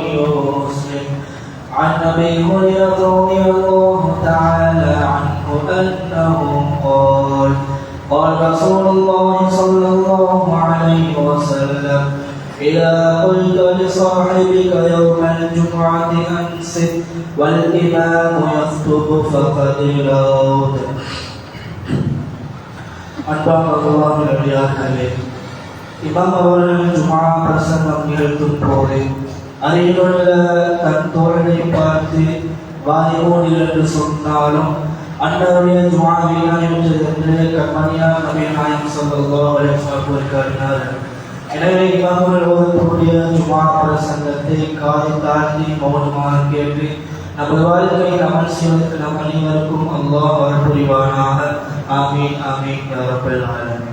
مسلم عن أبي هريرة رضي الله تعالى عنه أنه قال قال رسول الله صلى الله عليه وسلم إذا قلت لصاحبك يوم الجمعة أنصت والإمام يخطب فقد لغوت. அன்பார்ந்த அடியார்களே, இமாம் அவர்கள் ஜும்ஆ பிரசங்கம் நிகழ்த்தும் போது அருகிலுள்ள தன் தோழனை பார்த்து வாய்மூடில் என்று சொன்னாலும் அன்னருடைய ஜும்ஆவில் என்று கண்மணியாக நபி நாயகம் ஸல்லல்லாஹு அலைஹி வஸல்லம் கூறினார்கள். எனவே இமாம்கள் ஓதக்கூடிய ஜும்ஆ பிரசங்கத்தை காது தாழ்த்தி மௌனமாக கேட்டு நமது வாழ்க்கையில் அமல் செய்வதற்கு நம் அனைவருக்கும் அல்லாஹ் அருள் புரிவானாக. ஆமீன் ஆமீன் யா ரப்பல் ஆலமீன்.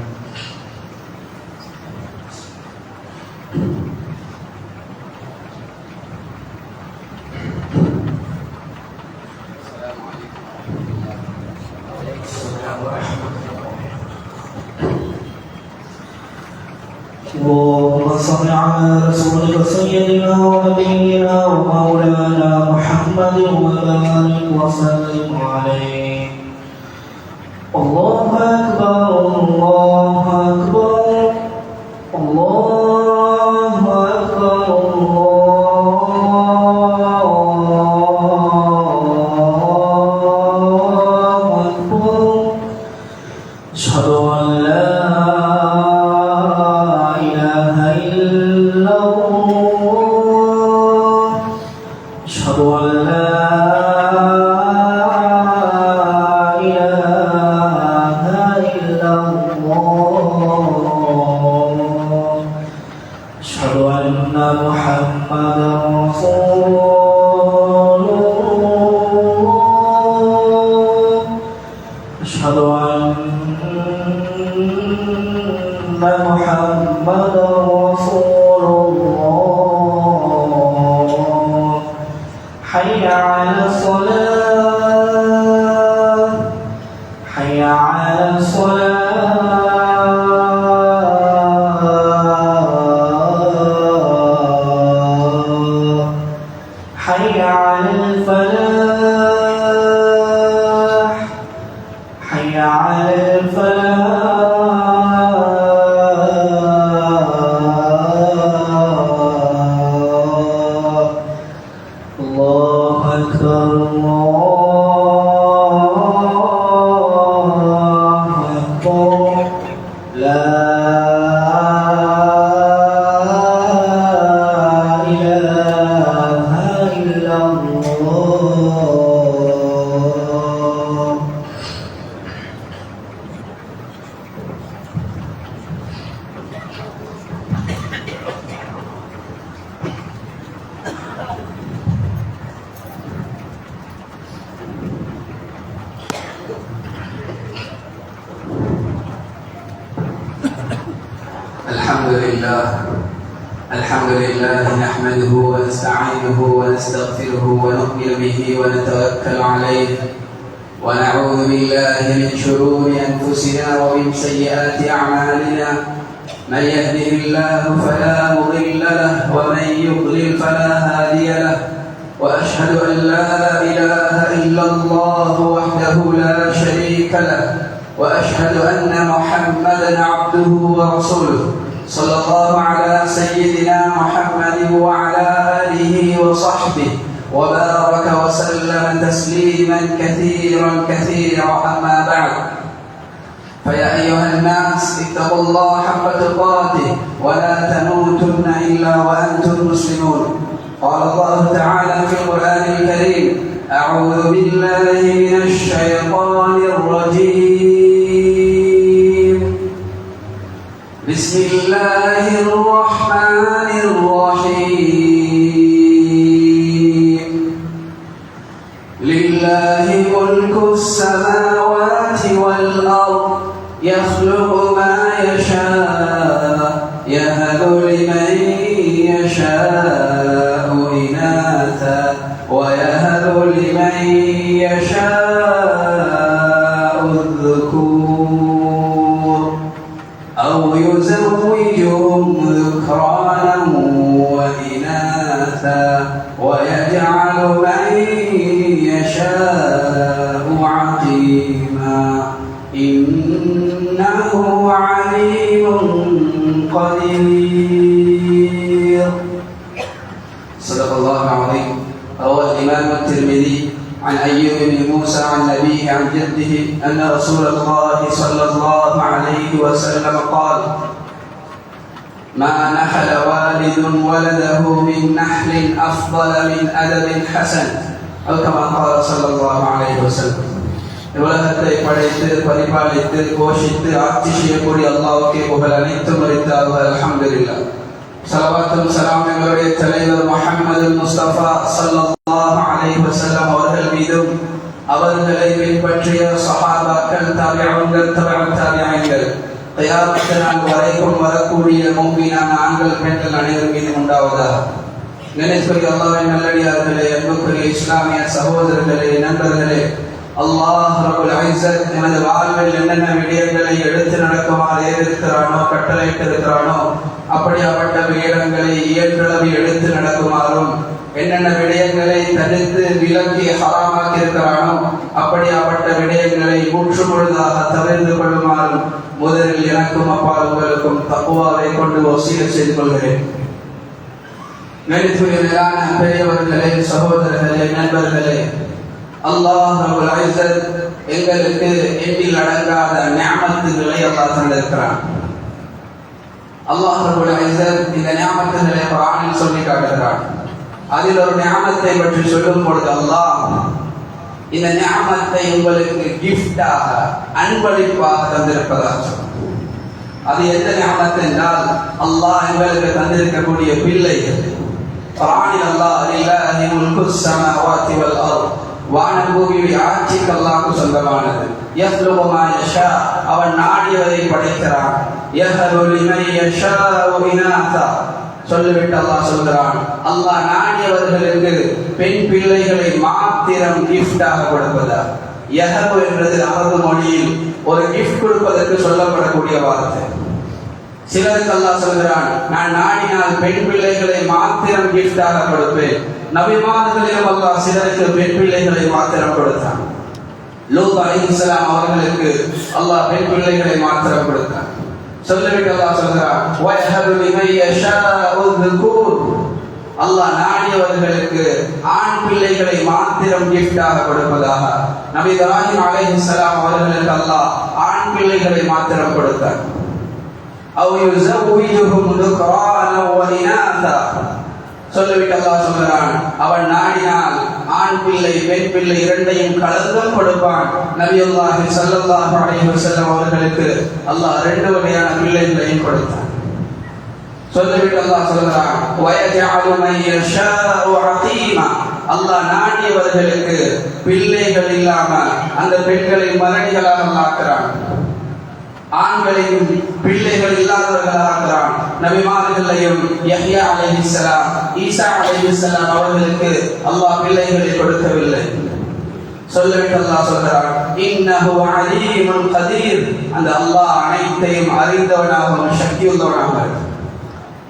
اللهم صل على رسولك سيدنا ونبينا ومولانا محمد وبارك وسلم عليه. الله أكبر الله أكبر الله أكبر الله أكبر. أشهد أن لا حي على الصلاة حي على الصلاة حي على الفلاح حي على الفلاح. الله أكبر الله أكبر. لا إله إلا الله. الحمد لله نحمده ونستعينه ونستغفره ونؤمن به ونتوكل عليه ونعوذ بالله من شرور أنفسنا ومن سيئات أعمالنا. من يهده الله فلا مضل له ومن يضلل فلا هادي له. وأشهد أن لا إله إلا الله وحده لا شريك له وأشهد أن محمدا عبده ورسوله صلى الله على سيدنا محمد وعلى آله وصحبه وبارك وسلم تسليما كثيرا كثيرا. أما بعد، فيا أيها الناس اتقوا الله حق تقاته ولا تموتن إلا وأنتم مسلمون. قال الله تعالى في القرآن الكريم: أعوذ بالله من الشيطان الرجيم. بسم الله الرحمن الرحيم. لله ملك السماوات والأرض يخلق ما يشاء يهب لمن يشاء إناثا ويهب لمن يشاء الذكور أو يزوجهم ذكرانا ويجعل من يشاء عقيما إنه عليم قدير. صدق الله العظيم. روى الإمام الترمذي عن أيوب بن موسى عن أبيه عن جده أن رسول الله صلى الله عليه وسلم قال: ما نحل والد ولده من نحل أفضل من أدب حسن أو كما قال صلى الله عليه وسلم. உலகத்தை படைத்து பரிபாலித்து போஷித்து ஆட்சி செய்யக்கூடிய அல்லாஹ்வுக்கே புகழ் அனைத்தும் உரித்தாகுக. அல்ஹம்துலில்லாஹ். ஸலவாத்தும் ஸலாமும் எங்களுடைய தலைவர் முஹம்மது முஸ்தபா ஸல்லல்லாஹு அலைஹி வஸல்லம் அவர்கள் மீதும் அவர்களை பின்பற்றிய சஹாபாக்கள், தாபிஊன்கள், தபஅத் தாபிஈன்கள், கியாமத் நாள் வரைக்கும் வரக்கூடிய முஃமினான ஆண்கள் பெண்கள் அனைவரும் மீதும் உண்டாவதாக. கணேஸ்வரி அல்லாஹ்வின் நல்லடியார்களே, அன்புக்குரிய இஸ்லாமிய சகோதரர்களே, நண்பர்களே, அல்லாஹ் ரப்புல் இஸ்ஸத் நமது வாழ்வில் என்னென்ன விடயங்களை எடுத்து நடக்குமாறு ஏறிருக்கிறானோ, கட்டளையிட்டிருக்கிறானோ அப்படியாப்பட்ட விடயங்களை இயன்றளவு எடுத்து நடக்குமாறும், என்னென்ன விடயங்களை தடுத்து விலக்கி ஹராமாக்கி இருக்கிறானோ அப்படியாப்பட்ட விடயங்களை முற்று முழுதாக தவிர்த்து கொள்ளுமாறும் முதலில் எனக்கும் அப்பால் உங்களுக்கும் தக்வாவை கொண்டு வசியத் செய்து கொள்கிறேன். மேலான பெரியவர்களே, சகோதரர்களே, நண்பர்களே, அல்லாஹ் ரப்புல் இஸ்ஸத் எங்களுக்கு எண்ணில் அடங்காத நிஅமத்துகளை அல்லாஹ் தந்திருக்கிறான். அல்லாஹ் ரப்புல் இஸ்ஸத் இந்த நிஅமத்துகளை குர்ஆனில் சொல்லி காட்டுகிறான். அதில் ஒரு நிஅமத்தை பற்றி சொல்லும் பொழுது அல்லாஹ் இந்த நிஅமத்தை உங்களுக்கு கிஃப்டாக, அன்பளிப்பாக தந்திருப்பதாக சொல்றான். அது எந்த நிஅமத் என்றால், அல்லாஹ் எங்களுக்கு தந்திருக்கக்கூடிய பிள்ளைகள். குர்ஆனில் அல்லாஹ் லில்லாஹி முல்குஸ் ஸமாவாதி வல் அர்த், வானம் பூமியுடைய ஆட்சிக்கு அல்லாஹ்வுக்கு சொந்தமானது. யஹ்லுகு மா யஷா, அவன் நாடியவரை படைக்கிறான். யஹ்லு லிமன் யஷாஉ இனாஸா, சொல்லிவிட்டு அல்லாஹ் சொல்கிறான், அல்லாஹ் நாடியவர்களுக்கு பெண் பிள்ளைகளை மாத்திரம் கிஃப்டாக கொடுப்பதா. யஹபு என்பது அரபு மொழியில் ஒரு கிஃப்ட் கொடுப்பதற்கு சொல்லப்படக்கூடிய வார்த்தை. சிலருக்கு அல்லாஹ் சொல்கிறான், நான் நாடினால் பெண் பிள்ளைகளை மாத்திரம் கிஃப்டாக கொடுப்பேன். நபிமார்களிலும் அல்லாஹ் சிலருக்கு பெண் பிள்ளைகளை மாத்திரம் கொடுத்தான். லூத் அலைஹிஸ்ஸலாம் அவர்களுக்கு அல்லாஹ் பெண் பிள்ளைகளை மாத்திரம் கொடுத்தான். சொல்லிவிட்டு அல்லாஹ் சொல்கிறான், வயஹபு லிமன் யஷாஉ ذுகூர், அல்லாஹ் நாடியவர்களுக்கு ஆண் பிள்ளைகளை மாத்திரம் கிஃப்டாக கொடுப்பதாக. நபி இப்ராஹிம் அலைஹிஸ்ஸலாம் அவர்களுக்கு அல்லாஹ் ஆண் பிள்ளைகளை மாத்திரம் கொடுத்தார். அவ் யுஸவ்விஜுஹும் ذுக்ரான வ இனாஸா, சொல்லிவிட்டு அல்லாஹ் சொல்கிறான், அவன் நாடினால் ஆண் பிள்ளை பெண் பிள்ளை இரண்டையும் கலந்தும் கொடுப்பான். நபியுல்லாஹி ஸல்லல்லாஹு அலைஹி வஸல்லம் அவர்களுக்கு அல்லாஹ் இரண்டு வகையான பிள்ளைகளையும் கொடுத்தான். சொல்லிவிட்டு அல்லாஹ் சொல்கிறான், வயஜஅலு மன் யஷாஉ அகீமா, அல்லாஹ் நாடியவர்களுக்கு பிள்ளைகள் இல்லாம அந்த பெண்களை மரணிகளாக ஆக்குறான். ஆண்களையும் பிள்ளைகள் இல்லாதவர்களாக ஆக்குறான். நபிமார்களையும் யஹ்யா அலைஹிஸ்ஸலாம், ஈசா அலைஹிஸ்ஸலாம் அவர்களுக்கு அல்லாஹ் பிள்ளைகளை கொடுக்கவில்லை. சொல்லிவிட்டு அல்லாஹ் சொல்கிறான், இன்னஹு அலீமுன் கதீர், அந்த அல்லாஹ் அனைத்தையும் அறிந்தவனாகவும் சக்தியுள்ளவனாகவும்.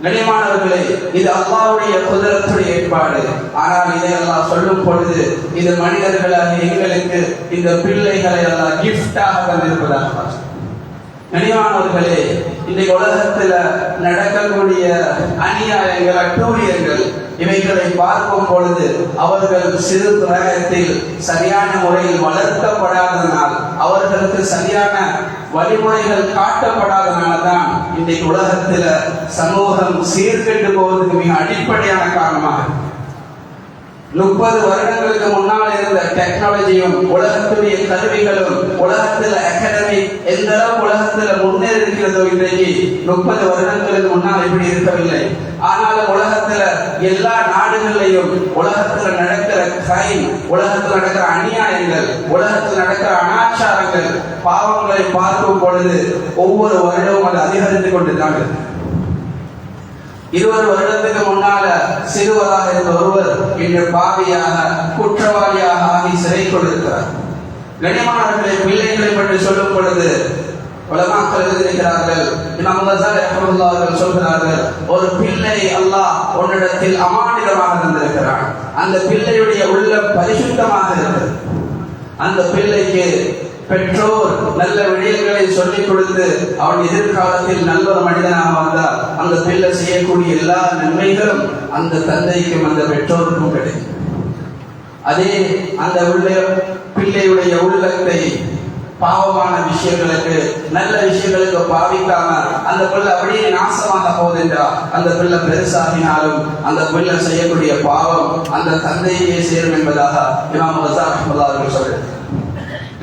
கண்ணியமானவர்களே, இது அல்லாஹ்வுடைய குதிரத்துடைய ஏற்பாடு. ஆனால் இதை அல்லாஹ் சொல்லும் பொழுது இது மனிதர்களாக எங்களுக்கு இந்த பிள்ளைகளை அல்லாஹ் கிஃப்டாக தந்திருப்பதாக. கண்ணியமானவர்களே, இன்றைக்கு உலகத்துல நடக்கக்கூடிய அநியாயங்கள், அட்டூழியங்கள், இவைகளை பார்க்கும் பொழுது அவர்கள் சிறு பிராயத்தில் சரியான முறையில் வளர்க்கப்படாததனால், அவர்களுக்கு சரியான வழிமுறைகள் காட்டப்படாதனால்தான் இன்றைக்கு உலகத்துல சமூகம் சீர்கெட்டு போவதற்கு மிக அடிப்படையான காரணமாக. 30 வருடங்களுக்கு முன்னால் இருந்த டெக்னாலஜியும் உலகத்துடைய கருவிகளும் உலகத்தில் அகாடமி எந்த அளவு உலகத்தில் முன்னேறி இருக்கிறதோ இன்றைக்கு 30 வருடங்களுக்கு முன்னால் இப்படி இருக்கவில்லை. ஆனாலும் உலகத்துல எல்லா நாடுகளிலையும் உலகத்தில் நடக்கிற கிரைம், உலகத்தில் நடக்கிற அநியாயங்கள், உலகத்தில் நடக்கிற அனாச்சாரங்கள், பாவங்களை பார்க்கும் பொழுது ஒவ்வொரு வருடமும் அது அதிகரித்துக் கொண்டுதான் இருக்கு. 20 வருடத்துக்கு முன்னால சிறுவராக இருந்த ஒருவர் இன்று பாவியாக, குற்றவாளியாக ஆகி சிறை கொண்டிருக்கிறார். கண்ணியமானவர்களை, பிள்ளைகளை பற்றி சொல்லும் பொழுது உலமாக்கள் எழுதியிருக்கிறார்கள், இமாம் கஸாலி ரஹ்மத்துல்லாஹி அவர்கள் சொல்கிறார்கள், ஒரு பிள்ளை அல்லாஹ் உன்னிடத்தில் அமானிதமாக தந்திருக்கிறான். அந்த பிள்ளையுடைய உள்ளம் பரிசுத்தமாக இருக்கிறது. அந்த பிள்ளைக்கு பெற்றோர் நல்ல விடயங்களை சொல்லிக் கொடுத்து அவன் எதிர்காலத்தில் நல்ல ஒரு மனிதனாக வந்தால் அந்த பிள்ளை செய்யக்கூடிய எல்லா நன்மைகளும் அந்த தந்தைக்கும் அந்த பெற்றோருக்கும் கிடைக்கும். அதே அந்த பிள்ளையுடைய உள்ளத்தை பாவமான விஷயங்களுக்கு நல்ல விஷயங்களுக்கு பாவிக்காம அந்த பிள்ளை அப்படியே நாசமாக போகுதுன்றா அந்த பிள்ளை பெருசாகினாலும் அந்த பிள்ளை செய்யக்கூடிய பாவம் அந்த தந்தையே சேரும் என்பதாக இமாம் கஸாலி ரஹ்மத்துல்லாஹி அவர்கள் சொல்றார்.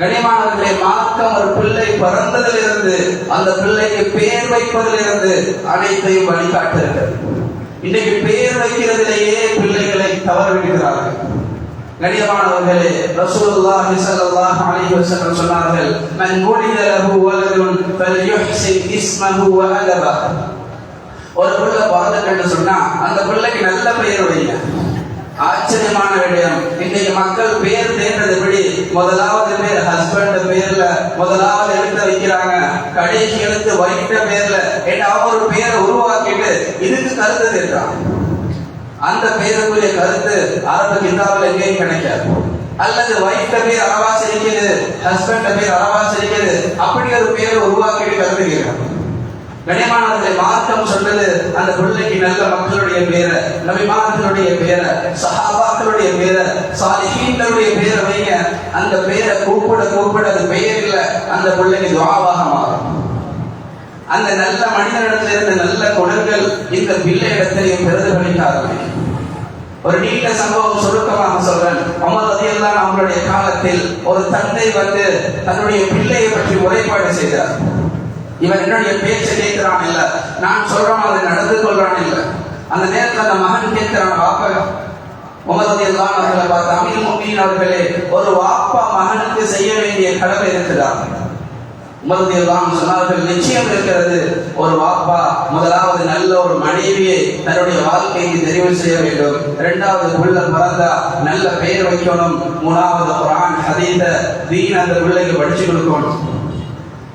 கனிமானவர்களே, மார்க்கம் ஒரு பிள்ளை பிறந்ததிலிருந்து அந்த பிள்ளைக்கு பெயர் வைப்பதிலிருந்து அனைத்தையும் வழிகாட்டிருக்கிறது. இன்னைக்கு பெயர் வைக்கிறதிலேயே பிள்ளைகளை தவறவிடுகிறார்கள். கனிமானவர்களே, ரசூலுல்லாஹி ஸல்லல்லாஹு அலைஹி வஸல்லம் சொன்னார்கள், மன் உலித லஹு வலதுன் ஃபல்யுஹ்சின் இஸ்மஹு வ அலபஹு. ஒரு பிள்ளை பிறந்துட்டு சொன்னா அந்த பிள்ளைக்கு நல்ல பெயர் வைங்க. ஆச்சரியமான விடயம், இன்னைக்கு மக்கள் பேர் தேர்ந்ததுபடி முதலாவது பேர் ஹஸ்பண்ட் பேர்ல முதலாவது எழுத்து வைக்கிறாங்க, கடைசி எழுத்து வைத்த பேர்ல ஏதாவது ஒரு பேரை உருவாக்கிட்டு இதுக்கு கருத்து தேடுறான். அந்த பேருக்குரிய கருத்து அரபு கிதாபில் எங்கேயும் கிடைக்காது. அல்லது வைத்த பேர் அரவாசி இருக்கிறது, ஹஸ்பண்ட் பேர் அரவாசி இருக்கிறது, அப்படி ஒரு பேரை உருவாக்கிட்டு கருத்து கேட்கிறான். கனிமானவர்களை, மார்க்கம் சொல்றது அந்த பிள்ளைக்கு நல்ல மக்களுடைய பேரை, நபிமார்களுடைய பேரை, சஹாபாக்களுடைய பேரை, சாலிஹீன்களுடைய பேரை வைங்க. அந்த பேரை கூப்பிட கூப்பிட அது பெயர் இல்லை, அந்த பிள்ளைக்கு துஆவாக மாறும். அந்த நல்ல மனிதனிடத்தில் இருந்த நல்ல குணங்கள் இந்த பிள்ளை இடத்திலையும் பிரதிபலிக்காது. ஒரு நீண்ட சம்பவம் சுருக்கமாக சொல்றேன். உமர் ரலியல்லாஹு அன்ஹு அவங்களுடைய காலத்தில் ஒரு தந்தை வந்து தன்னுடைய பிள்ளையை பற்றி முறைப்பாடு செய்தார். இவன் என்னுடைய பேச்சை கேட்கிறான் இல்ல, நான் சொல்றான் அதை நடந்து கொள்றான் இல்ல. அந்த நேரத்தில் அந்த மகன் கேட்கிறான், வாப்பா உமர் ரலியல்லாஹு அன்ஹு அவர்களை பார்த்து, அமீருல் முஃமினீன் அவர்களே, ஒரு வாப்பா மகனுக்கு செய்ய வேண்டிய கடமை இருக்குதா? உமர் ரலியல்லாஹு அன்ஹு சொன்னார்கள், நிச்சயம் இருக்கிறது. ஒரு வாப்பா முதலாவது நல்ல ஒரு மனைவியை தன்னுடைய வாழ்க்கைக்கு தெரிவு செய்ய வேண்டும். இரண்டாவது பிள்ளை பிறந்தா நல்ல பெயர் வைக்கணும். மூணாவது குர்ஆன் ஹதீஸ தீன் அந்த பிள்ளைக்கு படிச்சு கொடுக்கணும்.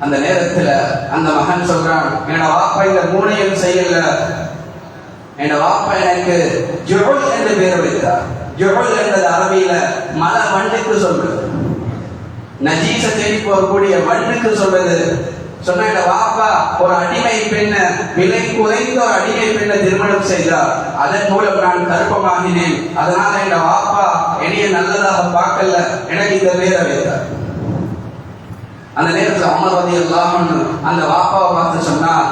அந்த நேரத்துல அந்த மகன் சொல்றான், என்னோட வாப்பா இந்த மூணையும் செய்யல, என்னோட வாப்பா எனக்கு ஜுஹுல் என்று பேர் வைத்தார். ஜுஹுல் என்பது அரபியில மல வண்டுக்கு சொல்றது, நஜீஸ தேடி போகக்கூடிய வண்டுக்கு சொல்றது. சொன்ன என்னோட வாப்பா ஒரு அடிமை பெண்ண, விலை குறைந்த ஒரு அடிமை பெண்ணை திருமணம் செய்தார். அதன் மூலம் நான் கருப்பமாகினேன். அதனால என்னோட வாப்பா என்னைய நல்லதாக பார்க்கல, எனக்கு இந்த பேரை வைத்தார். அந்த நேரத்தில் உமர் ரலியல்லாஹு அன்ஹு அந்த வாப்பாவை பார்த்து சொன்னார்,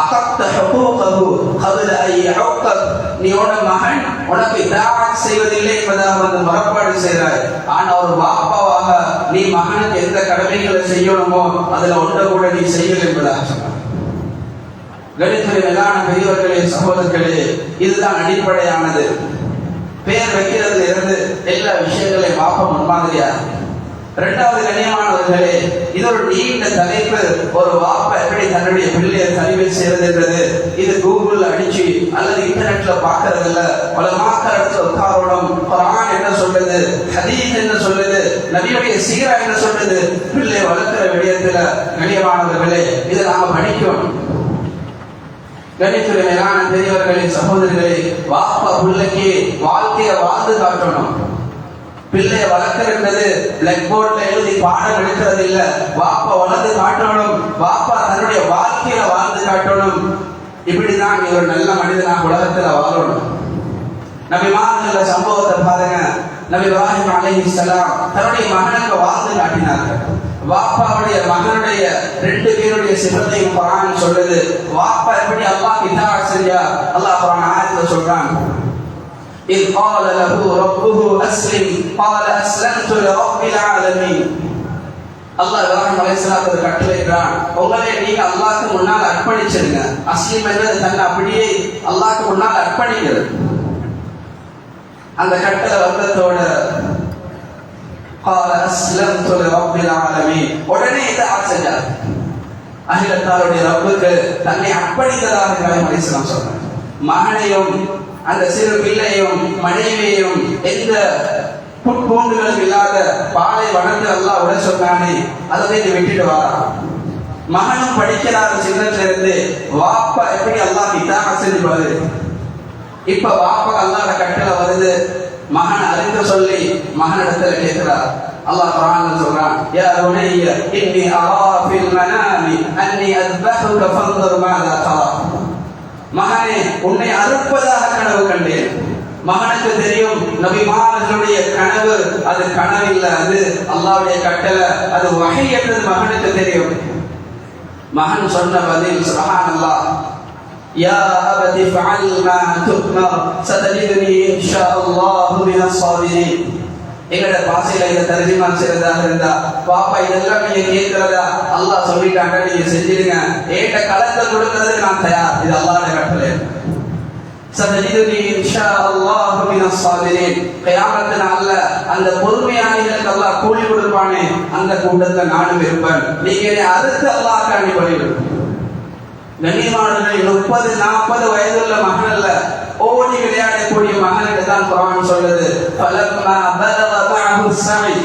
அகத்த ஹுகூகஹு கப்ல அன் யஉக்கக். நீ உன மகன் உனக்கு இதாஅத் செய்வதில்லை என்பதாக வந்து முறைப்பாடு செய்கிறாய். ஆனா ஒரு வாப்பாவாக நீ மகனுக்கு எந்த கடமைகளை செய்யணுமோ அதுல ஒன்றை கூட நீ செய்யல என்பதாக சொன்னார். கணித்துறை மேலான பெரியவர்களே, சகோதரர்களே, இதுதான் அடிப்படையானது. பேர் வைக்கிறதுல இருந்து எல்லா விஷயங்களையும் வாப்பா முன்மாதிரியா. இரண்டாவது கண்ணியமானவர்களே, இது ஒரு நீண்ட தலைப்பு. ஒரு வாப்பா எப்படி தன்னுடைய பிள்ளையை கல்வி செய்வது என்றது இது கூகுள் அடிச்சு அல்லது இன்டர்நெட்ல பார்க்கறது இல்ல. உலமாக்கள் இடத்துல உட்காரணும். குர்ஆன் என்ன சொல்லுது, ஹதீஸ் என்ன சொல்லுது, நபியுடைய சீரா என்ன சொல்லுது, பிள்ளை வளர்க்கிற விடயத்துல கண்ணியமானவர்களே இதை நாம படிக்கணும். கணித்துறை மேலான பெரியவர்களே, சகோதரர்களே, வாப்பா பிள்ளைக்கு வாழ்க்கையை வாழ்ந்து காட்டணும். பிள்ளையை வளர்க்கிறது பிளாக் போர்ட்ல எழுதி பாடம் எடுக்கிறது இல்ல. வாப்பா வளர்ந்து காட்டணும், வாப்பா தன்னுடைய வாழ்க்கையில வாழ்ந்து காட்டணும். இப்படிதான் ஒரு நல்ல மனிதனாக உலகத்துல வாழணும். நபிமார்கள் சம்பவத்தை பாருங்க. நபி இப்ராஹிம் அலைஹிஸ்ஸலாம் தன்னுடைய மகனுக்கு வாழ்ந்து காட்டினார்கள். வாப்பாவுடைய மகனுடைய ரெண்டு பேருடைய சிபத்தையும் குர்ஆன் சொல்லுது. வாப்பா எப்படி அல்லாஹ்க்கு இதாஅத் செஞ்சா அல்லாஹ் குர்ஆன் ஆயத்துல சொல்றான், إذ قال له ربه أسلم قال أسلمت لرب العالمين. அல்லாஹ் இப்ராஹிம் அலைஹிஸ்ஸலாத்துக்கு கட்டளையிட்டான், உங்களை நீங்க அல்லாஹ்க்கு முன்னால் அர்ப்பணிச்சிருங்க. அஸ்லிம் என்பது தன்னை அப்படியே அல்லாஹ்க்கு முன்னால் அர்ப்பணிக்கிறது. அந்த கட்டளை வந்ததோட قال أسلمت لرب العالمين உடனே இதாஅத் செஞ்சார். அகிலத்தாருடைய ரப்புக்கு தன்னை அர்ப்பணித்ததாக இப்ராஹிம் அலைஹிஸ்ஸலாம் சொன்னார். மகனையும் அந்த சிறு பிள்ளையும் மனைவியையும் எந்த புட்பூண்டுகளும் இல்லாத பாலை வனத்தில் அல்லாஹ் விட சொன்னானே அதை விட்டுட்டு வாரா. மகனும் படிக்கிறாரு சின்னத்துல இருந்து. வாப்பா எப்படி அல்லாஹ் இதாஅத் செஞ்சு பழகுது. இப்ப வாப்பா அல்லாஹ்வோட கட்டளை வருது, மகன் அறிந்து சொல்லி மகனிடத்துல கேட்கிறார். அல்லாஹ் குர்ஆன்ல சொல்றான், யா புனைய இன்னி அரா ஃபில் மனாமி அன்னி அஸ்பஹுக ஃபன்ظر மாதா தரா. மகனே, உன்னை அறுப்பதாக கனவு கண்டேன். மகனுக்கு தெரியும் நபிமார்களுடைய கனவு அது கனவில்லை, அது அல்லாஹ்வுடைய கட்டளை, அது வஹி என்று மகனுக்கு தெரியும். மகன் சொன்ன பதில் சுப்ஹானல்லாஹ், யா அபதி ஃபஅல் மா துக்மர் சதஜிதுனி இன்ஷாஅல்லாஹு மினஸ் ஸாபிரீன். எங்கட பாசையில இதை தர்ஜுமா செய்யறதாக இருந்தா, பாப்பா இதெல்லாம் நீங்க கேட்கிறதா, அல்லாஹ் சொல்லிட்டாங்க, நீங்க செஞ்சிருங்க, ஏட்ட கலந்த கொடுக்கிறதுக்கு நான் தயார். இது அல்லாஹ்வுடைய கட்டளை. சதஜிதுனி இன்ஷாஅல்லாஹு மினஸ் ஸாபிரீன். கியாமத் நாள்ல அந்த பொறுமையாளிகளுக்கு அல்லாஹ் கூலி கொடுப்பானே, அந்த கூட்டத்தை நானும் இருப்பேன். நீங்க அறுத்து அல்லாஹ்க்கு அனுப்பிவிடு. கண்ணியமானவர்களே, 30-40 வயதுள்ள மகன் அல்ல, ஓடி விளையாடக்கூடிய மகனுக்கு தான் குர்ஆன் சொல்லுது, ஃபலம்மா பலக மஅஹு ஸமை.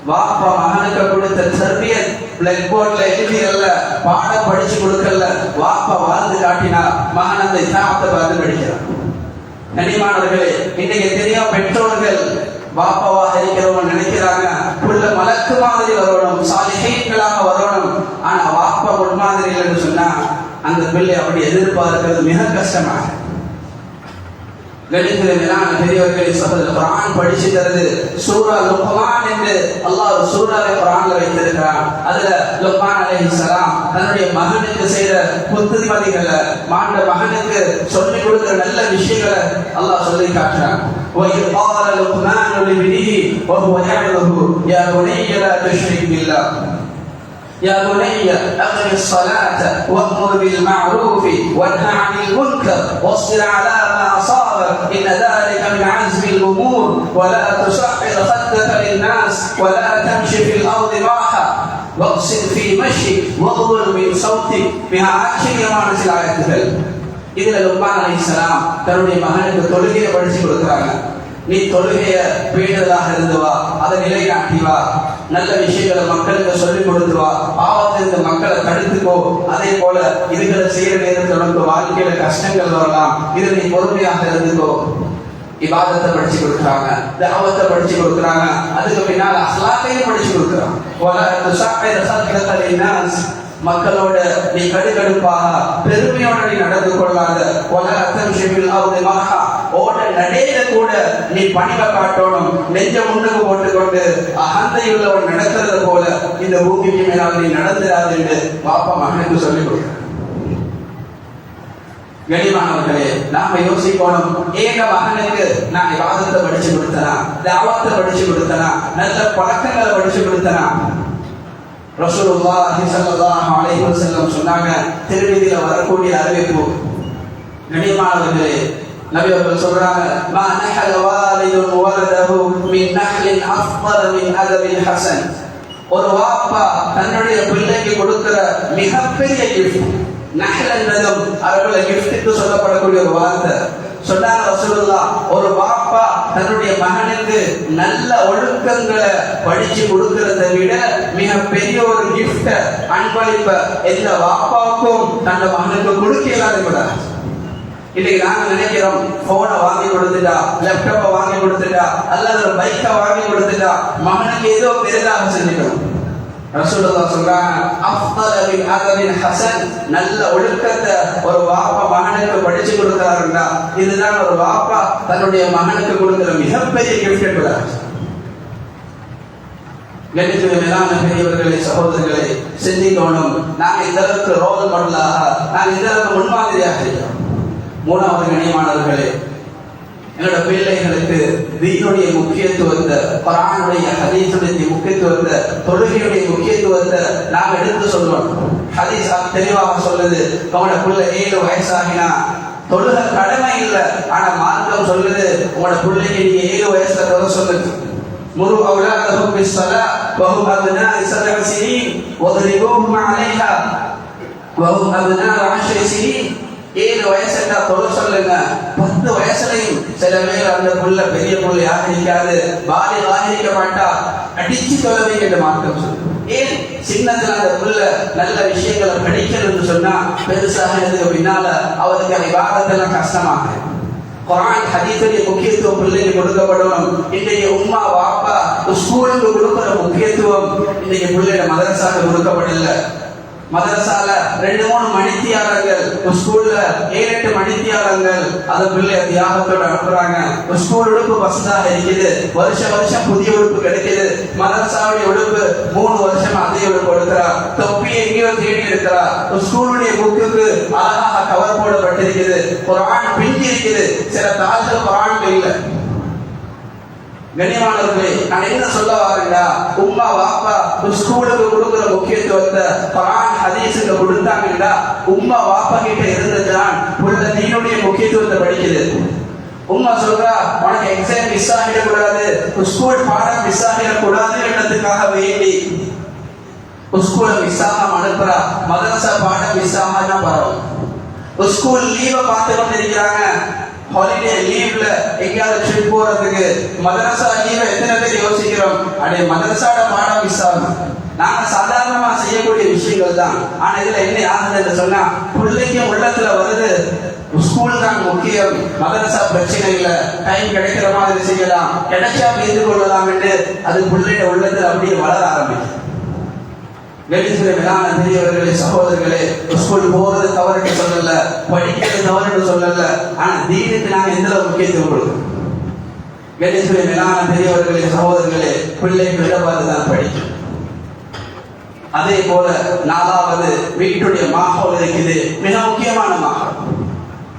வாப்பா மகனுக்கு கொடுத்த தர்பியத் பிளாக் போர்ட்ல எழுதி அல்ல, பாடம் படிச்சு கொடுக்கல, வாப்பா வாழ்ந்து காட்டினா மகன் அந்த இதாஅத்தை பார்த்து படிக்கிறான். கண்ணியமானவர்களே, இன்னைக்கு தெரியும் பெற்றோர்கள் வாப்பாவாக இருக்கிறவங்க நினைக்கிறாங்க புள்ள மலக்கு மாதிரி வரணும், சாலிஹீன்களாக வரணும். ஆனா வாப்பா முன்மாதிரி இல்லைன்னு சொன்னா அந்த பிள்ளை அப்படி எதிர்பார்க்கிறது மிக கஷ்டமாக. கணிதத்திலே மேலான பெரியவர்களை சகோதரர், குர்ஆன் படிச்சு தருது. சூரா லுக்மான் என்று அல்லாஹ் சூராவை குர்ஆன்ல வைத்திருக்கிறான். அதுல லுக்மான் அலைஹிஸ்ஸலாம் தன்னுடைய மகனுக்கு செய்த புத்திமதிகளை, மாண்ட மகனுக்கு சொல்லிக் கொடுக்கிற நல்ல விஷயங்களை அல்லாஹ் சொல்லி காட்டுறான். وَإِذْ قَالَ لُقْمَانُ لِابْنِهِ وَهُوَ يَعِظُهُ يَا بُنَيَّ لَا تُشْرِكْ بِاللَّهِ يا بني أقم الصلاة وأمر بالمعروف وانه عن المنكر واصبر على ما أصابك إن ذلك من عزم الأمور ولا تصعر خدك للناس ولا تمشي في الأرض مرحا واقصد في مشيك واغضض من صوتك بها ஆச்சரியமான சில ஆயத்துகள். இதுல லுக்மான் அலைஹிஸ்ஸலாம் தன்னுடைய மகனுக்கு தொழுகையை படிச்சு கொடுக்குறாங்க. நீ தொழுகைய பேணுதலாக இருந்து வா, அதை நிலைநாட்டி வா, நல்ல விஷயங்களை மக்களுக்கு சொல்லிக் கொடுத்து வா, பாவத்திலிருந்து மக்களை தடுத்துக்கோ. அதே போல இதுகளை செய்யற நேரத்தில் உனக்கு வாழ்க்கையில கஷ்டங்கள் வரலாம், இது நீ பொறுமையாக இருந்துக்கோ. இபாதத்தை படிச்சு கொடுக்குறாங்க, தஅவத்தை படிச்சு கொடுக்குறாங்க, அதுக்கு பின்னால அஹ்லாக்கையும் படிச்சு கொடுக்குறாங்க. வலா துஸஅிர ஸத்ரக லின்னாஸ், மக்களோட நீ கடுகடுப்பாக பெருமையோட நீ நடந்து கொள்ளாத. வலா தம்ஷி ஃபில் அர்தி மர்ஹா, ஓட நடையில கூட நீ பணிவை காட்டணும். நெஞ்ச முன்னுக்கு போட்டுக்கொண்டு அகந்தையுள்ளவன் நடக்கிறது போல இந்த பூமிக்கு மேலாக நீ நடந்துடாது என்று பாப்பா மகனுக்கு சொல்லிக் கொடுக்க. கனிமானவர்களே, நாம யோசிக்கணும், ஏக மகனுக்கு நான் இபாதத்தை படிச்சு கொடுத்தனா, தஅவத்தை படிச்சு கொடுத்தனா, நல்ல பழக்கங்களை படிச்சு கொடுத்தனா. ரசூலுல்லாஹி ஸல்லல்லாஹு அலைஹி வஸல்லம் சொன்னாங்க, திருமதியில வரக்கூடிய அறிவிப்பு. கனிமானவர்களே, நபி அவர்கள் சொல்றாங்க, மா நஹல வாலிதுன் வலதஹு மின் நஹ்லின் அஃதல் மின் அதபின் ஹஸன். ஒரு வாப்பா தன்னுடைய பிள்ளைக்கு கொடுக்கிற மிகப்பெரிய கிஃப்ட். நஹல் என்றதும் அரபுல கிஃப்ட்க்கு சொல்லப்படக்கூடிய ஒரு வார்த்தை. சொன்னாங்க ரசூலுல்லாஹ், ஒரு வாப்பா தன்னுடைய மகனுக்கு நல்ல ஒழுக்கங்களை படிச்சு கொடுக்கிறதை விட மிக பெரிய ஒரு கிஃப்ட, அன்பளிப்ப எந்த வாப்பாவுக்கும் தன் மகனுக்கு கொடுக்கலாது கூட. இன்னைக்கு நாங்க நினைக்கிறோம், போனை வாங்கி கொடுத்துட்டா, லேப்டாப்பை வாங்கி கொடுத்துட்டா, அல்லது ஒரு பைக்கை வாங்கி கொடுத்துட்டா மகனுக்கு ஏதோ பெரிதாக செஞ்சுக்கணும். ரசூலுல்லாஹ் சொல்றாங்க, அஃதல் மின் அதபின் ஹஸன், நல்ல ஒழுக்கத்தை ஒரு வாப்பா மகனுக்கு படிச்சு கொடுக்கிறாருன்னா இதுதான் ஒரு வாப்பா தன்னுடைய மகனுக்கு கொடுக்கிற மிகப்பெரிய கிஃப்ட் கூட. கணிதத்திலே மேலான பெரியவர்களே, சகோதரர்களே, சிந்திக்கணும். நாங்கள் இந்த அளவுக்கு ரோல் மாடலாக, நாங்கள் இந்த அளவுக்கு முன்மாதிரியாக இருக்கிறோம். மூணாவது கண்ணியமானவர்களே, என்னோட பிள்ளைகளுக்கு தீனுடைய முக்கியத்துவத்தை, குர்ஆனுடைய ஹதீஸுடைய முக்கியத்துவத்தை, தொழுகையுடைய முக்கியத்துவத்தை நாம் எடுத்து சொல்றோம். ஹதீஸ் தெளிவாக சொல்லுது, உங்களோட பிள்ளை 7 வயசாகினா தொழுகை கடமை இல்லை, ஆனா மார்க்கம் சொல்லுது உங்களோட பிள்ளைக்கு நீங்க 7 வயசுல தொழ சொல்லுது. முரு அவுலாதஹும் பிஸ்ஸலாத் வஹும் அப்னாஉ 7 சினீன் வத்ரிபூஹும் அலைஹா வஹும் அப்னாஉ 10 சினீன். 7 வயசுல தொழ சொல்லுங்க. 10 வயசுலையும் சில பேர் அந்த புள்ள பெரிய புள்ளையாக இருக்காது, பாலிகாக இருக்க மாட்டா, அடிச்சு தொழ வைக்க மார்க்கம் சொல்லுது. ஏன் சின்னத்துல அந்த பிள்ளை நல்ல விஷயங்களை படிக்கணும்னு சொன்னா பெருசாக பின்னால அவருக்கு அந்த இபாதத்தெல்லாம் கஷ்டமாக. குர்ஆன் ஹதீஸுடைய முக்கியத்துவம் பிள்ளைக்கு கொடுக்கப்படணும். இன்றைக்கு உம்மா வாப்பா ஸ்கூலுக்கு கொடுக்கிற முக்கியத்துவம் இன்றைக்கு பிள்ளைட மதரசாவுக்கு கொடுக்கப்படல. மதரசால 2-3 மணித்தியாலங்கள், ஸ்கூல்ல 7-8 மணித்தியாலங்கள் அதை பிள்ளை தியாகத்தோட அனுப்புறாங்க. ஸ்கூல் உடுப்பு பசுதாக இருக்குது, வருஷம் புதிய உடுப்பு கிடைக்குது. மதரசாவுடைய உடுப்பு 3 வருஷம் அதே உடுப்பு எடுக்கிறா, தொப்பி எங்கேயோ தேடி இருக்கிறா. ஸ்கூலுடைய புக்குக்கு அழகாக கவர் போடப்பட்டிருக்குது, குர்ஆன் பிஞ்சி இருக்குது, சில தாள்கள் குர்ஆன் இல்லை. கண்ணியமானவர்களே, நான் என்ன சொல்ல வரேன்டா, உம்மா வாப்பா ஸ்கூலுக்கு கொடுக்கிற முக்கியத்துவத்தை குர்ஆன் ஹதீஸுக்கு கொடுத்தாங்கன்னா உம்மா வாப்பா கிட்ட இருந்துதான் புள்ள தீனுடைய முக்கியத்துவத்தை படிக்குது. உம்மா சொல்றா உனக்கு எக்ஸாம் மிஸ் ஆகிடக்கூடாது, ஸ்கூல் பாடம் மிஸ் ஆகிடக்கூடாது என்றதுக்காக வேண்டி ஸ்கூலை மிஸ் ஆகாம அனுப்புறா. மதரசா பாடம் மிஸ் ஆகாம பரவாயில்ல. ஸ்கூல் லீவை பார்த்து கொண்டு இருக்கிறாங்க, ஹாலிடே லீவ்ல எங்கேயாவது ட்ரிப் போறதுக்கு. மதரசா லீவ் எத்தனை பேர் யோசிக்கிறோம், அடே மதரசாட பாடம் மிஸ் ஆகும். நாங்க சாதாரணமா செய்யக்கூடிய விஷயங்கள் தான். ஆனா இதுல என்ன ஆகுதுன்னு சொன்னா பிள்ளைக்கும் உள்ளத்துல வருது ஸ்கூல் தான் முக்கியம், மதரசா பிரச்சனை இல்லை, டைம் கிடைக்கிற மாதிரி செய்யலாம், கிடைச்சா இருந்து கொள்ளலாம் என்று அது பிள்ளைய உள்ளத்துல அப்படியே வளர ஆரம்பிக்கும். மேலான பெரியவர்களே, சகோதரர்களே, ஸ்கூல் போறது தவறுன்னு சொல்லல, படிக்கிறது தவறுன்னு சொல்லல, ஆனா தீனுக்கு நாங்க எந்த அளவு முக்கியத்துவம் கொடுக்கணும். மேலான பெரியவர்களே, சகோதரர்களே, பிள்ளைகள் இடவாறுதான் படிக்கும். அதே போல 4வது வீட்டுடைய மாஹோல் இருக்குது, மிக முக்கியமான மாஹோல்.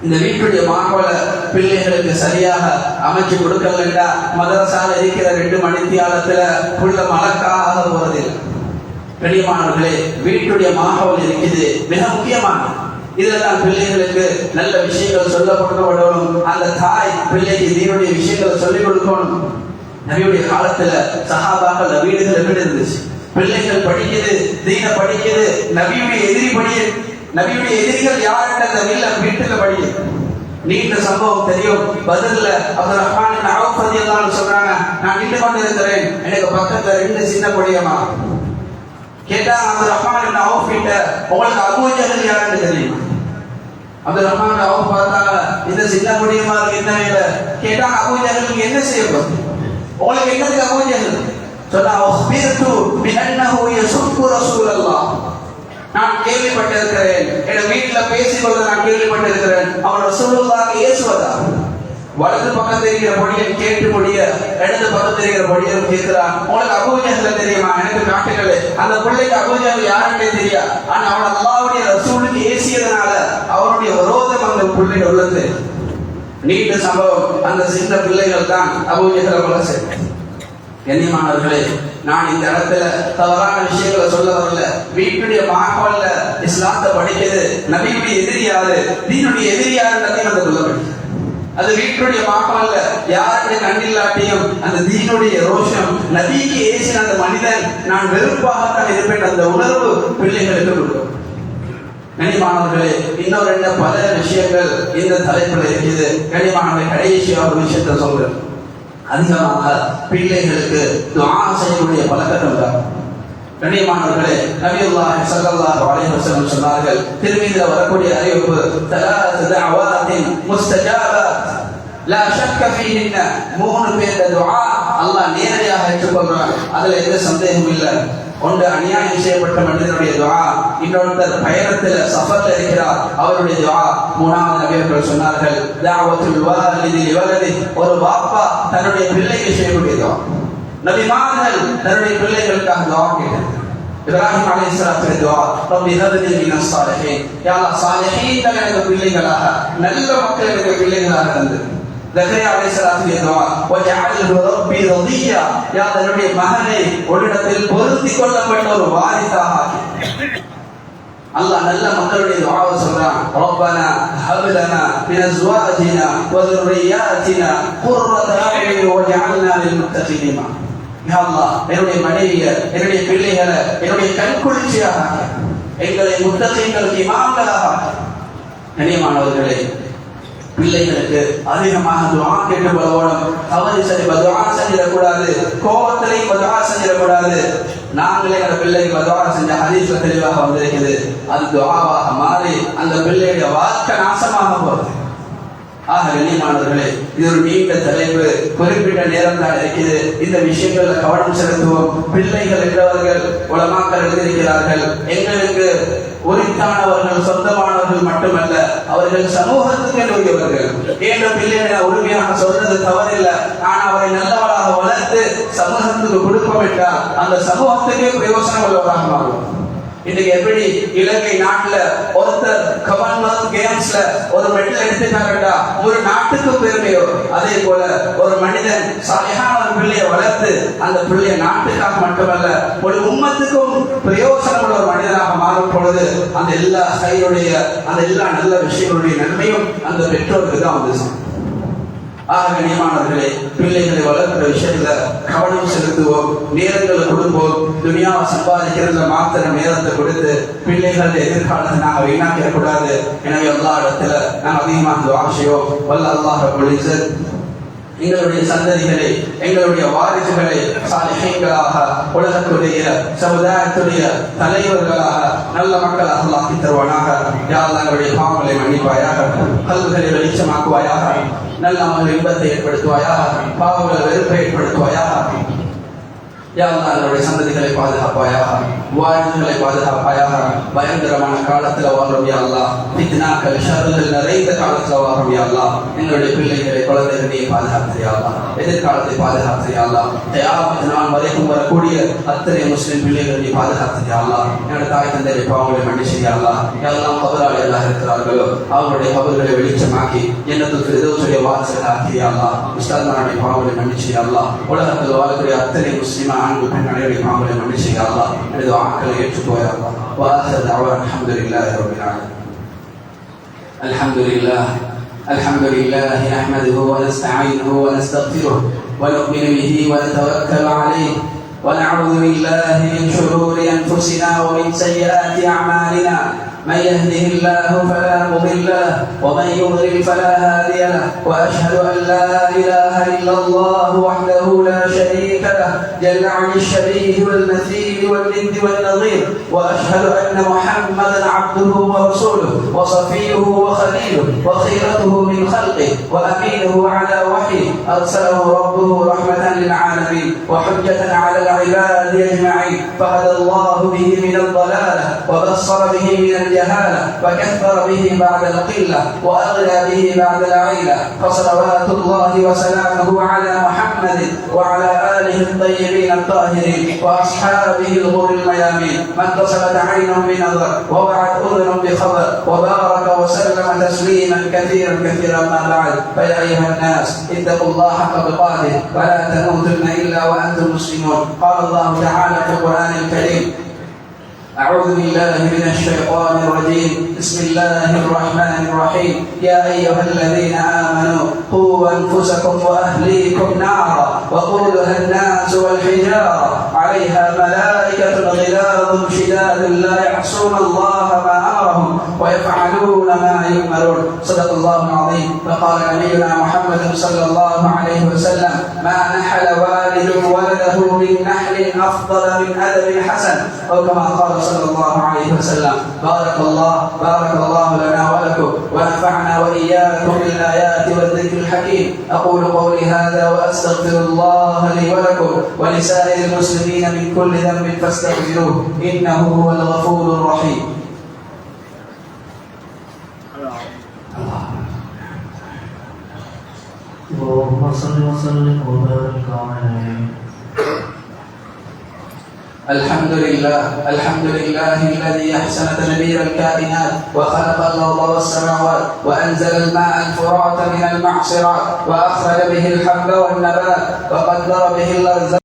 இந்த வீட்டுடைய மாஹோல பிள்ளைகளுக்கு சரியாக அமைச்சு கொடுக்கலண்டா மதரசால இருக்கிற 2 மணித்தியாலத்துல புள்ள மலக்காக போறதில்லை. பெரியமானவர்களே, வீட்டுடைய மாஹோல் இருக்குது, மிக முக்கியமான. இதுலதான் பிள்ளைகளுக்கு நல்ல விஷயங்கள் சொல்லப்படணும். அந்த தாய் பிள்ளைக்கு தீனுடைய விஷயங்களை சொல்லிக் கொடுக்கணும். நபியுடைய காலத்துல சஹாபாக்கள் வீடுகள் எப்படி இருந்துச்சு, பிள்ளைகள் படிக்குது, தீன படிக்குது, நபியுடைய எதிரிகள் யாருன்ற வீட்டுல படிக்குது. நீண்ட சம்பவம் தெரியும். பத்ர்ல அப்துல் ரஹ்மான் இப்னு அவுஃப் ரலியல்லாஹு அன்ஹு சொல்றாங்க, நான் நின்று கொண்டிருக்கிறேன், எனக்கு பக்கத்துல 2 சின்ன பொடியமா கேட்டாங்க. அப்துல் ரஹ்மான் இப்னு அவுஃப் கிட்ட, உங்களுக்கு அபூ ஜஹல் யாருன்னு தெரியுமா? அப்துல் ரஹ்மான் இப்னு அவுஃப் பார்த்தாங்க, இந்த சின்ன பொடியமா என்ன வேலை கேட்டாங்க. அபூ ஜஹலுக்கு என்ன செய்யணும், உங்களுக்கு என்னதுக்கு அபூ ஜஹல் சொன்னா, அக்பிர்து பிஅன்னஹு யசுப்பு ரசூலல்லாஹ், நான் கேள்விப்பட்டிருக்கிறேன், என் வீட்டுல பேசிக்கொள்ள நான் கேள்விப்பட்டிருக்கிறேன், அவன் ரசூலுல்லாஹ் ஏசுவதா. வலது பக்கம் தெரிகிற பொடியன் கேட்டு முடிய இடது பக்கம் தெரிகிற பொடியன் கேட்கிறான், உங்களுக்கு அபூ ஜஹல் தெரியுமா, எனக்கு காட்டுகளே. அந்த பிள்ளைக்கு அபூ ஜஹல் யாருன்னே தெரியா, ஆனா அவன் அல்லாஹ்வுடைய ரசூலுக்கு ஏசியதனால அவனுடைய விரோதம் அந்த பிள்ளைகள் உள்ளது. நீண்ட சம்பவம். அந்த சின்ன பிள்ளைகள் தான் அபூ ஜஹல் கொலை செய்தார். கண்ணியமானவர்களே, நான் இந்த இடத்துல தவறான விஷயங்களை சொல்ல வரல. வீட்டுடைய மாஹோல்ல இஸ்லாத்தை படிக்கிறது, நபியுடைய எதிரி யாரு, தீனுடைய எதிரி யாருன்றதையும் அந்த சொல்ல படிக்கிறது. அது வீட்டுடைய மாஹோல்ல யாருடைய கண்ணில்லாட்டியும் அந்த தீனுடைய ரோஷம், நபிக்கு ஏசின அந்த மனிதன் நான் வெறுப்பாகத்தான் இருப்பேன், அந்த உணர்வு பிள்ளைகளுக்கு கொடுக்கும். கண்ணியமானவர்களே, இன்னொரு பல விஷயங்கள் இந்த தலைப்புல இருக்குது. கண்ணியமானவர்களை, கடைசியா ஒரு விஷயத்தை சொல்றேன். அதிகமாக பிள்ளைகளுக்கு துஆ செய்யக்கூடிய பழக்கம் தான். கண்ணியமானவர்களே, நபியுல்லாஹி ஸல்லல்லாஹு அலைஹி வஸல்லம் சொன்னார்கள், திருமீதில வரக்கூடிய அறிவிப்பு, ثلاث دعوات مستجابات لا شك فيهن, 3 பேர் துஆ அல்லாஹ் நேரடியாக ஏற்றுக்கொள்றான், அதுல எந்த சந்தேகமும் இல்லை. ஒன்று அநியாயம் செய்யப்பட்ட மனிதனுடைய துஆ, இன்னொருத்தர் பயணத்தில் சஃபர்ல இருக்கிறார், அவருடைய துஆ. 3வது நபியர்கள் சொன்னார்கள், தஅவத்துல் வாலிதி லிவலதி, ஒரு பாப்பா தன்னுடைய பிள்ளைக்கு செய்யக்கூடிய துஆ. நபிமார்கள் தன்னுடைய பிள்ளைகளுக்காக துஆ கேட்டார்கள். இப்ராஹிம் அலைஹிஸ்ஸலாத்துடைய துஆ, ரப்பி ஹப்லி மினஸ் ஸாலிஹீன், யா அல்லாஹ் ஸாலிஹீன்கள் எனக்கு பிள்ளைகளாக, நல்ல மக்கள் எனக்கு பிள்ளைகளாக இருந்து. ஜக்கரியா அலைஹிஸ்ஸலாத்துடைய துஆ, வஜஅல்ஹு ரப்பி ரதியா, யா என்னுடைய மகனை உன்னிடத்தில் பொருந்திக் கொள்ளப்பட்ட ஒரு வாரிசாக ஆக்கி. அல்லாஹ் நல்ல மக்களுடைய துஆவை சொல்றான், ரப்பனா ஹப் லனா மின் அஸ்வாஜினா வ ذُرِّيَّاتِنَا قُرَّةَ أَعْيُنٍ وَاجْعَلْنَا لِلْمُتَّقِينَ இமாமா. யா அல்லாஹ், என்னுடைய மனைவியை, என்னுடைய பிள்ளைகளை என்னுடைய கண்குளிர்ச்சியாக ஆக்கி, எங்களை முத்தகீன்களுக்கு இமாம்களாக ஆக்கி. கண்ணியமானவர்களே, பிள்ளைகளுக்கு அதிகமாக துஆ கேட்டு பலவோடும் தவறு சரி துஆ செஞ்சிடக்கூடாது, கோபத்திலையும் துஆ செஞ்சிடக்கூடாது. நாங்களே அந்த பிள்ளைக்கு துஆ செஞ்ச ஹதீஸ்ல தெளிவாக வந்திருக்குது, அது துஆவாக மாறி அந்த பிள்ளையுடைய வாழ்க்கை நாசமாக போகுது. ஆக கண்ணியமானவர்களே, இது ஒரு நீண்ட தலைப்பு, குறிப்பிட்ட நேரம் தான் இருக்குது. இந்த விஷயங்கள்ல கவனம் செலுத்துவோம். பிள்ளைகள் என்றவர்கள் உலமாக்கள் எழுதியிருக்கிறார்கள், எங்களுக்கு உரித்தானவர்கள் சொந்தமானவர்கள் மட்டுமல்ல, அவர்கள் சமூகத்துக்கு உரியவர்கள். ஏன் பிள்ளைகளை உரிமையாக சொல்றது தவறில்லை, ஆனால் அவரை நல்லவராக வளர்த்து சமூகத்துக்கு கொடுப்போம் என்றால் அந்த சமூகத்துக்கே பிரயோசனம் உள்ளவராக மாறும். இன்னைக்கு எப்படி இலங்கை நாட்டுல ஒருத்தர் காமன்வெல்த் கேம்ஸ்ல ஒரு மெடல் எடுத்துட்டாங்கடா ஒரு நாட்டுக்கு பெருமையோ, அதே போல ஒரு மனிதன் சாலிஹான ஒரு பிள்ளையை வளர்த்து அந்த பிள்ளைய நாட்டுக்காக மட்டுமல்ல ஒரு உம்மத்துக்கும் பிரயோசனம் உள்ள ஒரு மனிதனாக மாறும் பொழுது அந்த எல்லா கையுடைய அந்த எல்லா நல்ல விஷயங்களுடைய நன்மையும் அந்த பெற்றோருக்கு தான் வந்து. ஆக கண்ணியமானவர்களே, பிள்ளைகளை வளர்க்கிற விஷயத்துல கவனம் செலுத்துவோம், நேரங்களை கொடுப்போம். துனியாவை சம்பாதிக்கிறதுல மாத்திர நேரத்தை கொடுத்து பிள்ளைகள் எதிர்காலத்தை நாங்கள் வீணாக்கிடக்கூடாது. எனவே எல்லா இடத்துல நாங்கள் அதிகமாக துஆ செய்வோம். வல்ல அல்லாஹ் ரப்பல் இஸ்ஸத் எங்களுடைய சந்ததிகளை, எங்களுடைய வாரிசுகளை சாலிஹீன்களாக, உலகத்துடைய சமுதாயத்துடைய தலைவர்களாக, நல்ல மக்களாக ஆக்கி தருவானாக. யா அல்லாஹ் எங்களுடைய பாவங்களை மன்னிப்பாயாக, கல்விகளை வெளிச்சமாக்குவாயாக, நல்ல அமல் இன்பத்தை ஏற்படுத்துவாயாக, பாவங்களை வெறுப்பை ஏற்படுத்துவாயாக. யா அல்லாஹ் எங்களுடைய சந்ததிகளை பாதுகாப்பாயாக, வாரிசுகளை பாதுகாப்பாயாக. பயங்கரமான காலத்துல வாழ்றோம் யா அல்லாஹ், ஃபித்னாக்கள் ஷர்றுகள் நிறைந்த காலத்துல வாழ்றோம் யா அல்லாஹ். எங்களுடைய பிள்ளைகளை குழந்தைகளை பாதுகாத்து யா அல்லாஹ், எதிர்காலத்தை பாதுகாத்து யா அல்லாஹ். கியாமத் நாள் வரைக்கும் வரக்கூடிய அத்தனை முஸ்லிம் பிள்ளைகளை பாதுகாத்து யா அல்லாஹ். என்னோட தாய் தந்தையை பாவங்களை மன்னிச்சு யா அல்லாஹ். யாரெல்லாம் கபராளிகளாக இருக்கிறார்களோ அவருடைய கபர்களை வெளிச்சமாக்கி ஜன்னத்துல் ஃபிர்தௌஸுடைய வாரிசுகளாக்கி யா அல்லாஹ். முஸ்லிம்களுடைய பாவங்களை மன்னிச்சு யா அல்லாஹ். உலகத்தில் வாழக்கூடிய அத்தனை முஸ்லிமான ஆண்கள் பெண் அனைவரையும் பாவங்களை மன்னிச்சு யா அல்லாஹ். எனது வாக்களை ஏற்றுக்கோ யா அல்லாஹ். وآخر دعوانا الحمد لله رب العالمين. الحمد لله الحمد لله نحمده ونستعينه ونستغفره ونؤمن به ونتوكل عليه ونعوذ بالله من شرور أنفسنا ومن سيئات أعمالنا. من يهده الله فلا مضل له ومن يضلل فلا هادي له. واشهد ان لا اله الا الله وحده لا شريك له جل عن الشبيه والمثيل والند والنظير. واشهد ان محمدا عبده ورسوله وصفيه وخليله وخيرته من خلقه وامينه على وحيه. ارسله ربه رحمه للعالمين وحجه على العباد اجمعين. فهدى الله به من الضلاله وبصر به من الجهالة وكثر به بعد القلة وأغنى به بعد العيلة. فصلوات الله وسلامه على محمد وعلى آله الطيبين الطاهرين وأصحابه الغر الميامين. من اتصلت عينه بنظر ووعت أذن بخبر وبارك وسلم تسليما كثيرا كثيرا. ما بعد، فيا أيها الناس اتقوا الله حق تقاته ولا تموتن إلا وأنتم مسلمون. قال الله تعالى في القرآن الكريم: أعوذ بالله من الشيطان الرجيم. بسم الله الرحمن الرحيم. يا أيها الذين آمنوا قوا أنفسكم وأهليكم نارا وقودها الناس والحجارة عليها ملائكة غلاظ شداد لا يعصون الله ما أمرهم ويفعلون ما يؤمرون. صدق الله العظيم. فقال نبينا محمد صلى الله عليه وسلم: ما نحل والد ولده من نحل أفضل من أدب حسن، أو كما قال صلى الله عليه وسلم. بارك الله لنا ولكم ونفعنا وإياكم بالآيات والذكر الحكيم. أقول قولي هذا وأستغفر الله لي ولكم ولسائر المسلمين من كل ذنب فاستغفروه إنه هو الغفور الرحيم. اللهم صل وسلم وبارك عليه. الحمد لله الذي أحسن تدبير الكائنات وخلق الأرض والسماوات وأنزل الماء الفرات من المعصرات وأخرج به الحب والنبات وقدر به الأرزاق